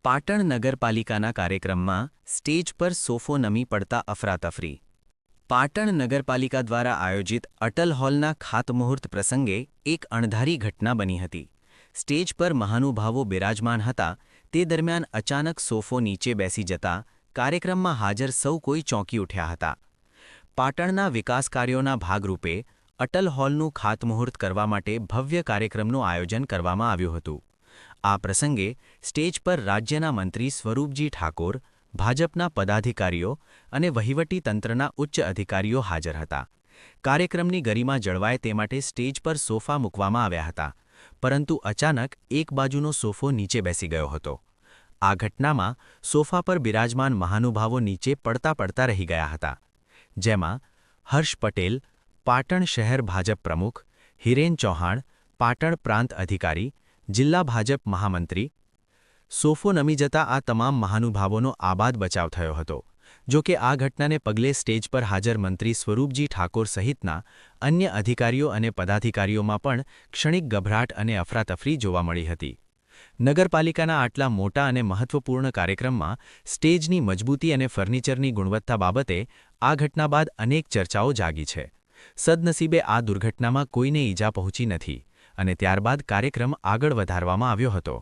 પાટણ નગરપાલિકાના કાર્યક્રમમાં સ્ટેજ પર સોફો નમી પડતા અફરાતફરી। પાટણ નગરપાલિકા દ્વારા આયોજિત અટલ હોલના ખાતમુહૂર્ત પ્રસંગે એક અણધારી ઘટના બની હતી। સ્ટેજ પર મહાનુભાવો બિરાજમાન હતા તે દરમિયાન અચાનક સોફો નીચે બેસી જતા કાર્યક્રમમાં હાજર સૌ કોઈ ચોંકી ઉઠ્યા હતા। પાટણના વિકાસ કાર્યોના ભાગરૂપે અટલ હોલનું ખાતમુહૂર્ત કરવા માટે ભવ્ય કાર્યક્રમનું આયોજન કરવામાં આવ્યું હતું। આ પ્રસંગે સ્ટેજ પર રાજ્યના મંત્રી સ્વરૂપજી ઠાકોર, ભાજપના પદાધિકારીઓ અને વહીવટી તંત્રના ઉચ્ચ અધિકારીઓ હાજર હતા। કાર્યક્રમની ગરિમા જળવાય તે માટે સ્ટેજ પર સોફા મૂકવામાં આવ્યા હતા, પરંતુ અચાનક એક બાજુનો સોફો નીચે બેસી ગયો હતો। આ ઘટનામાં સોફા પર બિરાજમાન મહાનુભાવો નીચે પડતા પડતા રહી ગયા હતા, જેમાં હર્ષ પટેલ, પાટણ શહેર ભાજપ પ્રમુખ, હિરેન ચૌહાણ, પાટણ પ્રાંત અધિકારી, જિલ્લા ભાજપ મહામંત્રી। સોફો નમી જતા આ તમામ મહાનુભાવોનો આબાદ બચાવ થયો હતો। જો કે આ ઘટનાને પગલે સ્ટેજ પર હાજર મંત્રી સ્વરૂપજી ઠાકોર સહિતના અન્ય અધિકારીઓ અને પદાધિકારીઓમાં પણ ક્ષણિક ગભરાટ અને અફરાતફરી જોવા મળી હતી। નગરપાલિકાના આટલા મોટા અને મહત્વપૂર્ણ કાર્યક્રમમાં સ્ટેજની મજબૂતી અને ફર્નિચરની ગુણવત્તા બાબતે આ ઘટના બાદ અનેક ચર્ચાઓ જાગી છે। સદનસીબે આ દુર્ઘટનામાં કોઈને ઈજા પહોંચી નથી અને ત્યારબાદ કાર્યક્રમ આગળ વધારવામાં આવ્યો હતો।